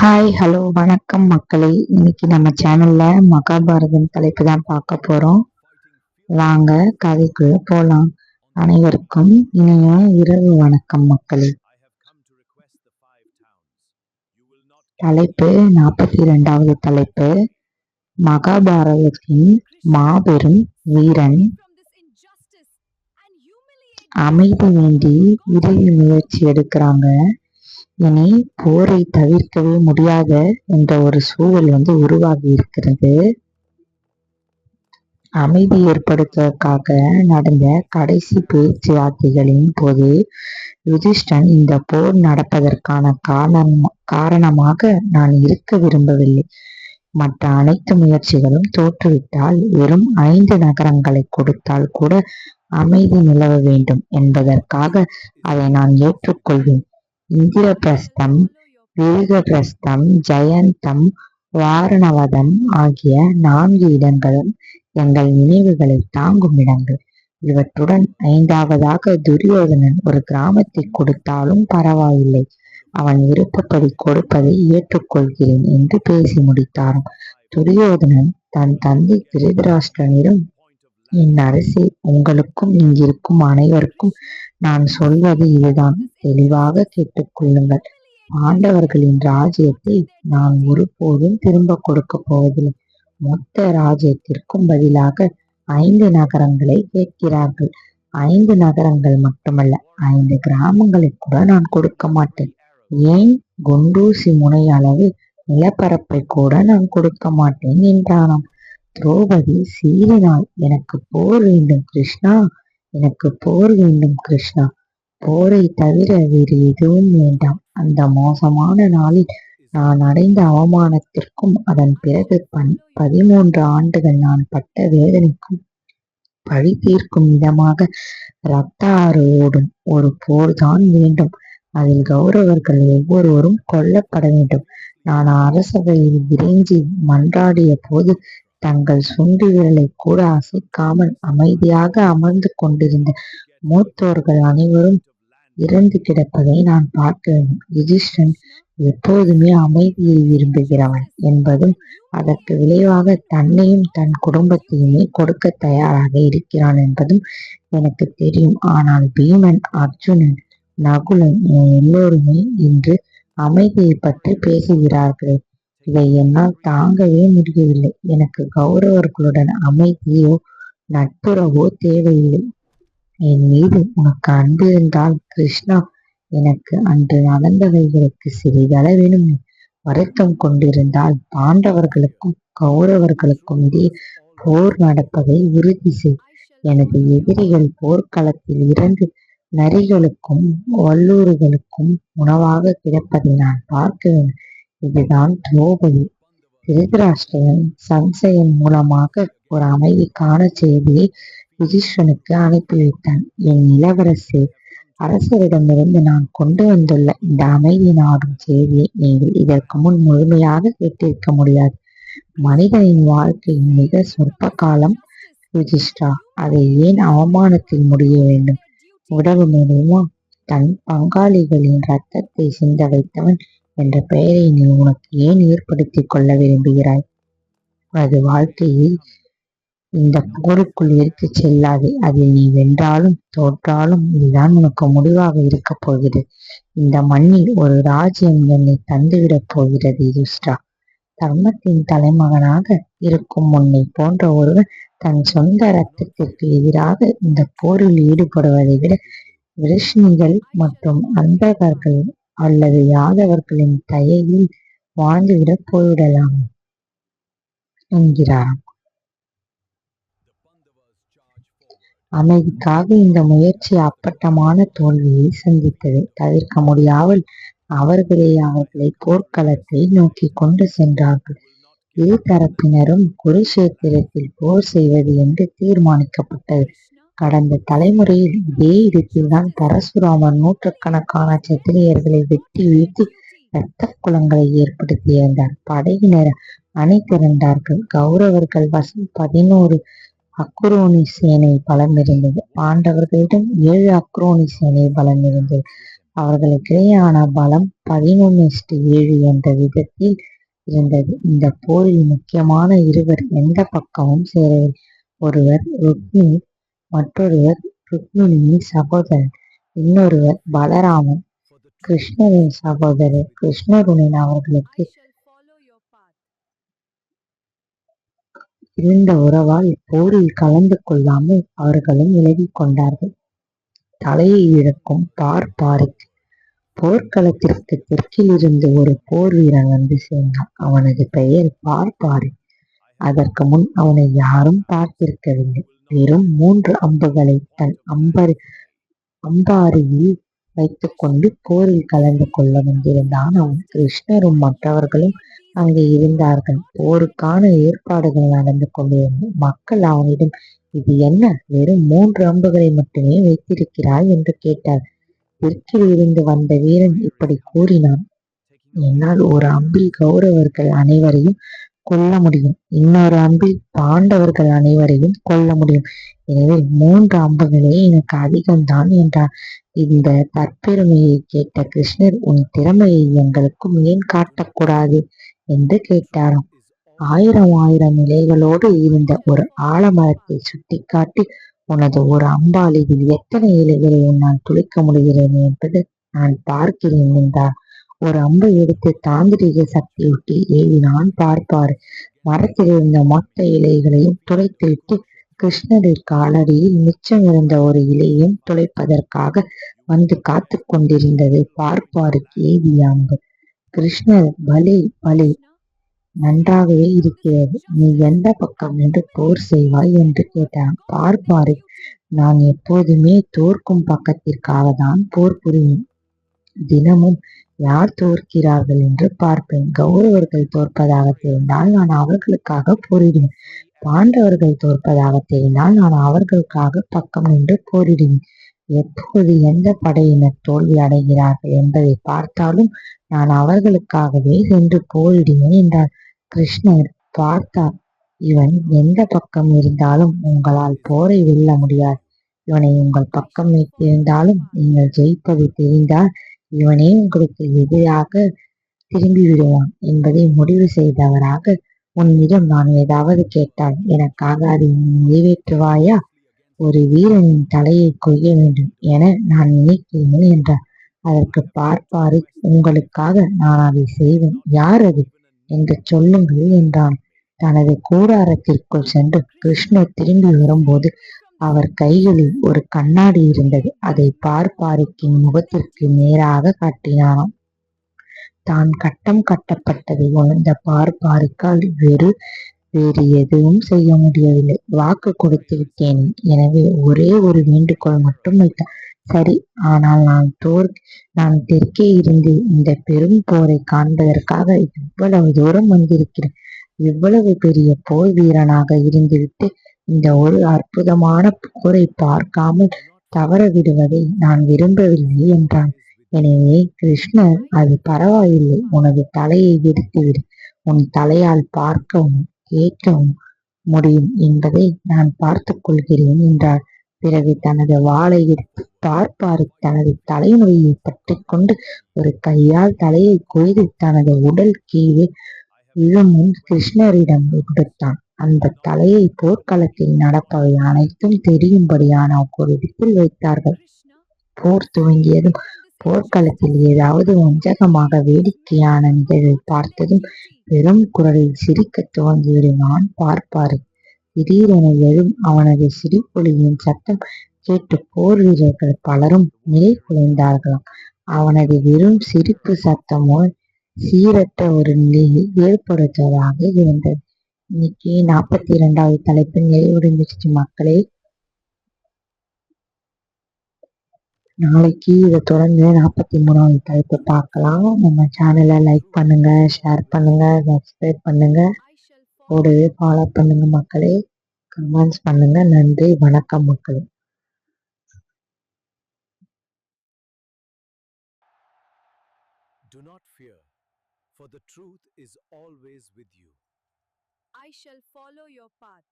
Hi hello வணக்கம் மக்களே. இன்னைக்கு நம்ம சேனல்ல மகாபாரதம் தலைப்பு தான் பார்க்க போறோம். வாங்க கதைக்குள்ள போலாம். அனைவருக்கும் இனிய இரவு வணக்கம் மக்களே. தலைப்பு 42வது தலைப்பு, மகாபாரதத்தின் மாபெரும் வீரன் அமைதி வேண்டி இறுதி முயற்சி எடுக்கிறாங்க. இனி போரை தவிர்க்கவே முடியாத என்ற ஒரு சூழல் உருவாகி இருக்கிறது. அமைதி ஏற்படுத்துவதற்காக நடந்த கடைசி பேச்சுவார்த்தைகளின் போது யுதிஷ்டன் இந்த போர் நடப்பதற்கான காரணமாக நான் இருக்க விரும்பவில்லை. மற்ற அனைத்து முயற்சிகளும் தோற்றுவிட்டால் வெறும் 5 நகரங்களை கொடுத்தால் கூட அமைதி நிலவ வேண்டும் என்பதற்காக அதை நான் ஏற்றுக்கொள்வேன். இந்திரபிரஸ்தம், விருகபிரஸ்தம், ஜெயந்தம், வாரணவதம் ஆகிய 4 இடங்களும் எங்கள் நினைவுகளை தாங்கும் இடங்கள். இவற்றுடன் 5வதாக துரியோதனன் ஒரு கிராமத்தை கொடுத்தாலும் பரவாயில்லை, அவன் விருப்பப்படி கொடுப்பதை ஏற்றுக்கொள்கிறேன் என்று பேசி முடித்தாராம். துரியோதனன் தன் தந்தை திருதராஷ்டிரனிடம், என் அரசே, உங்களுக்கும் இங்கிருக்கும் அனைவருக்கும் நான் சொல்வது இதுதான், தெளிவாக கேட்டுக்கொள்ளுங்கள். பாண்டவர்களின் ராஜ்யத்தை நான் ஒருபோதும் திரும்ப கொடுக்க போவதில்லை. மொத்த ராஜ்யத்திற்கும் பதிலாக 5 நகரங்களை கேட்கிறார்கள். 5 நகரங்கள் மட்டுமல்ல, 5 கிராமங்களை கூட நான் கொடுக்க மாட்டேன். ஏன், குண்டூசி முனை அளவு நிலப்பரப்பை கூட நான் கொடுக்க மாட்டேன் என்றானாம். திரௌபதி சீறினாள். எனக்கு போர் வேண்டும் கிருஷ்ணா, எனக்கு போர் வேண்டும் கிருஷ்ணா. போரை தவிர வேறு எதுவும் வேண்டாம். அந்த மோசமான நாளில் நான் அடைந்த அவமானத்திற்கும் அதன் பிறகு 13 ஆண்டுகள் நான் பட்ட வேதனைக்கும் பழி தீர்க்கும் விதமாக இரத்த ஆறு ஓடும் ஒரு போர்தான் வேண்டும். அதில் கௌரவர்கள் ஒவ்வொருவரும் கொல்லப்பட வேண்டும். நான் அரசவையில் விரைஞ்சி மன்றாடிய போது தங்கள் சுண்டு விரலை கூட அசைக்காமல் அமைதியாக அமர்ந்து கொண்டிருந்த மூத்தோர்கள் அனைவரும் இறந்து கிடப்பதை நான் பார்க்க வேண்டும். யுதிஷ்டன் எப்போதுமே அமைதியை விரும்புகிறவன் என்பதும் அதற்கு விளைவாக தன்னையும் தன் குடும்பத்தையுமே கொடுக்க தயாராக இருக்கிறான் என்பதும் எனக்கு தெரியும். ஆனால் பீமன், அர்ஜுனன், நகுலன் எல்லோருமே இன்று அமைதியை பற்றி பேசுகிறார்கள். இதை என்னால் தாங்கவே முடியவில்லை. எனக்கு கௌரவர்களுடன் அமைதியோ நட்புறவோ தேவையில்லை. என் மீது உனக்கு அன்பு இருந்தால் கிருஷ்ணா, எனக்கு அன்று நடந்தவைகளுக்கு சிறிதளவேனும் வருத்தம் கொண்டிருந்தால் பாண்டவர்களுக்கும் கௌரவர்களுக்கும் இடையே போர் நடப்பதை உறுதி செய். எனது எதிரிகள் போர்க்களத்தில் இருந்து நரிகளுக்கும் வல்லூர்களுக்கும் உணவாக கிடப்பதை நான் பார்க்க வேண்டும். இதுதான் திரௌபதி. திருதராஷ்டிரன் சம்சயன் மூலமாக ஒரு அமைதிக்கான செய்தியை யுதிஷ்டனுக்கு அனுப்பி வைத்தான். என் இளவரசே, அரசரிடமிருந்து நான் கொண்டு வந்துள்ள இந்த அமைதி நாடும் செய்தியை நீங்கள் இதற்கு முன் முழுமையாக கேட்டிருக்க முடியாது. மனிதனின் வாழ்க்கையின் மிக சொற்ப காலம் யுதிஷ்டா, அதை ஏன் அவமானத்தில் முடிய வேண்டும்? உடவு முடியுமா? தன் பங்காளிகளின் இரத்தத்தை சிந்த வைத்தவன் என்ற பெயரை நீ உனக்கு ஏன் ஏற்படுத்தி கொள்ள விரும்புகிறாய்? அது வாழ்க்கையை இந்த போருக்குள் எடுத்து செல்லாது. அதில் நீ வென்றாலும் தோற்றாலும் இதுதான் உனக்கு முடிவாக இருக்க போகிறது. இந்த மண்ணில் ஒரு ராஜ்யம் என்னை தந்துவிடப் போகிறது யுதிஷ்டா. தர்மத்தின் தலைமகனாக இருக்கும் உன்னை போன்ற ஒருவன் தன் சொந்த இரத்தத்திற்கு எதிராக இந்த போரில் ஈடுபடுவதை விட விருஷ்ணிகள் மற்றும் அந்தகர்கள் அல்லது யாதவர்களின் தயையில் வாழ்ந்துவிடப் போய்விடலாம் என்கிறாராம். அமைதிக்காக இந்த முயற்சி அப்பட்டமான தோல்வியை சந்தித்தது. தவிர்க்க முடியாமல் அவர்களை போர்க்களத்தை நோக்கி கொண்டு சென்றார்கள். இரு தரப்பினரும் குருஷேத்திரத்தில் போர் செய்வது என்று தீர்மானிக்கப்பட்டது. கடந்த தலைமுறையில் இதே இடத்தில்தான் பரசுராமர் நூற்றுக்கணக்கான சத்திரியர்களை வெட்டி வீழ்த்தி இரத்த குளங்களை ஏற்படுத்தியிருந்தார். படையினர் அணி திரண்டார்கள். கௌரவர்கள் வசம் 11 அக்ரோனி சேனை பலம் இருந்தது. பாண்டவர்களிடம் 7 அக்ரோனி சேனை பலம் இருந்தது. அவர்களுக்கிடையேயான பலம் 11:7 என்ற விதத்தில் இருந்தது. இந்த போரில் முக்கியமான இருவர் எந்த பக்கமும் சேரவில்லை. ஒருவர் ருக்மிணி, மற்றொருவர் ருக்மிணியின் சகோதரன், இன்னொருவர் பலராமன், கிருஷ்ணரின் சகோதரர். கிருஷ்ணருடன் அவர்களுக்கு இருந்த உறவால் இப்போரில் கலந்து கொள்ளாமல் அவர்களும் விலகிக் கொண்டார்கள். தலையை இழக்கும் பார்ப்பாரிக் போர்க்களத்திற்கு தெற்கிலிருந்து ஒரு போர் வீரன் வந்து சேர்ந்தான். அவனது பெயர் பார்ப்பாரிக். அதற்கு முன் அவனை யாரும் பார்த்திருக்கவில்லை. வெறும் 3 அம்புகளை தன் அம்பாரியில் வைத்துக் கொண்டு போரில் கலந்து கொள்ள வந்திருந்தான் அவன். கிருஷ்ணரும் மற்றவர்களும் அங்கே இருந்தார்கள். போருக்கான ஏற்பாடுகள் நடந்து கொண்டிருந்தன. மக்கள் அவனிடம், இது என்ன, வெறும் 3 அம்புகளை மட்டுமே வைத்திருக்கிறாய் என்று கேட்டார். தெற்கில் இருந்து வந்த வீரன் இப்படி கூறினான், என்னால் ஒரு அம்பில் கௌரவர்கள் அனைவரையும் கொல்ல முடியும், இன்னொரு அம்பில் பாண்டவர்கள் அனைவரையும் கொல்ல முடியும். எனவே 3 அம்புகளே எனக்கு அதிகம்தான் என்றார். இந்த தற்பெருமையை கேட்ட கிருஷ்ணர், உன் திறமையை எங்களுக்கும் ஏன் காட்டக்கூடாது என்று கேட்டாராம். 1000 இலைகளோடு இருந்த ஒரு ஆலமரத்தை சுட்டிக்காட்டி, உனது ஒரு அம்பால் இதில் எத்தனை இலைகளை உன்னால் துளைக்க முடிகிறது என்பது நான் பார்க்கிறேன் என்றார். ஒரு அம்பை எடுத்து தாந்திரிக சக்தியூட்டி ஏவினான் பார்ப்பார். மரத்தில் இருந்த மொத்த இலைகளையும் துளைத்துவிட்டு கிருஷ்ணரின் காலடியில் மிச்சம் இருந்த ஒரு இலையையும் துளைப்பதற்காக வந்து காத்து கொண்டிருந்தது பார்ப்பாருக்கு ஏவிய அம்பு. கிருஷ்ணர், பலே பலே, நன்றாகவே இருக்கிறது. நீ எந்த பக்கம் என்று போர் செய்வாய் என்று கேட்டான். பார்ப்பாரு, நான் எப்போதுமே தோற்கும் பக்கத்திற்காக தான் போர் புரிவேன். தினமும் யார் தோற்கிறார்கள் என்று பார்ப்பேன். கௌரவர்கள் தோற்பதாக தெரிந்தால் நான் அவர்களுக்காக போரிடுவேன். பாண்டவர்கள் தோற்பதாக தெரிந்தால் நான் அவர்களுக்காக பக்கம் நின்று போரிடுவேன். எப்போது எந்த படையினர் தோல்வி அடைகிறார்கள் என்பதை பார்த்தாலும் நான் அவர்களுக்காகவே சென்று போரிடுவேன் என்றார். கிருஷ்ணர் பார்த்தார், இவன் எந்த பக்கம் இருந்தாலும் உங்களால் போரை வெல்ல முடியாது. இவனை உங்கள் பக்கம் வைத்திருந்தாலும் நீங்கள் ஜெயிப்பது தெரிந்தால் இவனே உங்களுக்கு எதிராக திரும்பி விடுவான் என்பதை முடிவு செய்தவராக, உன்னிடம் நான் ஏதாவது கேட்டால் எனக்காக அதை நிறைவேற்றுவாயா? ஒரு வீரனின் தலையை கொய்ய வேண்டும் என நான் நினைக்கிறேன் என்றார். அதற்கு பார்ப்பாரு, உங்களுக்காக நான் அதை செய்வேன். யார் அது என்று சொல்லுங்கள் என்றான். தனது கூடாரத்திற்குள் சென்று கிருஷ்ணர் திரும்பி வரும்போது அவர் கைகளில் ஒரு கண்ணாடி இருந்தது. அதை பார்ப்பாரிக்கின் முகத்திற்கு நேராக காட்டினானாம். தான் கட்டம் கட்டப்பட்டதை உணர்ந்த பார்ப்பாரிக்கால் வேறு எதுவும் செய்ய முடியவில்லை. வாக்கு கொடுத்து விட்டேன், எனவே ஒரே ஒரு வேண்டுகோள் மட்டும் வைத்தான். சரி, ஆனால் நான் தெற்கே இருந்து இந்த பெரும் போரை காண்பதற்காக இவ்வளவு தூரம் வந்திருக்கிறேன். இவ்வளவு பெரிய போர் வீரனாக இருந்துவிட்டு இந்த ஒரு அற்புதமான போரை பார்க்காமல் தவற விடுவதை நான் விரும்பவில்லை என்றான். எனவே கிருஷ்ணர், அது பரவாயில்லை, உனது தலையை விடுத்துவிடு. உன் தலையால் பார்க்கவும் கேட்கவும் முடியும் என்பதை நான் பார்த்துக் கொள்கிறேன் என்றார். பிறகு தனது வாளை எடுத்து பார்ப்பாரு தனது தலைமுடியை பற்றி கொண்டு ஒரு கையால் தலையை கொய்து தனது உடல் கீழே விழுமுன் கிருஷ்ணரிடம் கொடுத்தான். அந்த தலையை போர்க்களத்தில் நடப்பவை அனைத்தும் தெரியும்படியான ஒரு இடத்தில் வைத்தார்கள். போர் துவங்கியதும் போர்க்களத்தில் ஏதாவது வஞ்சகமாக வேடிக்கையான நிகழ்வை பார்த்ததும் பெரும் குரலில் சிரிக்கத் துவங்கிவிடுவான் பார்ப்பாரு. திடீரென எழும் அவனது சிரிப்பொலியின் சத்தம் கேட்டு போர் வீரர்கள் பலரும் நிலை குலைந்தார்களாம். அவனது வெறும் சிரிப்பு சத்தமோ சீரற்ற ஒரு நிலையை ஏற்படுத்துவதாக இருந்தது. இன்னைக்கு 42வது தலைப்பு நிறைவடைஞ்சிருச்சு மக்களே. நாளைக்கு இதை தொடர்ந்து 43வது தலைப்பு பார்க்கலாம். நம்ம சேனலை லைக் பண்ணுங்க, ஷேர் பண்ணுங்க, சப்ஸ்கிரைப் பண்ணுங்க, கூடவே ஃபாலோ பண்ணுங்க மக்களே. கமெண்ட்ஸ் பண்ணுங்க. நன்றி, வணக்கம் மக்களே. Do not fear, for the truth is always with you. I shall follow your path.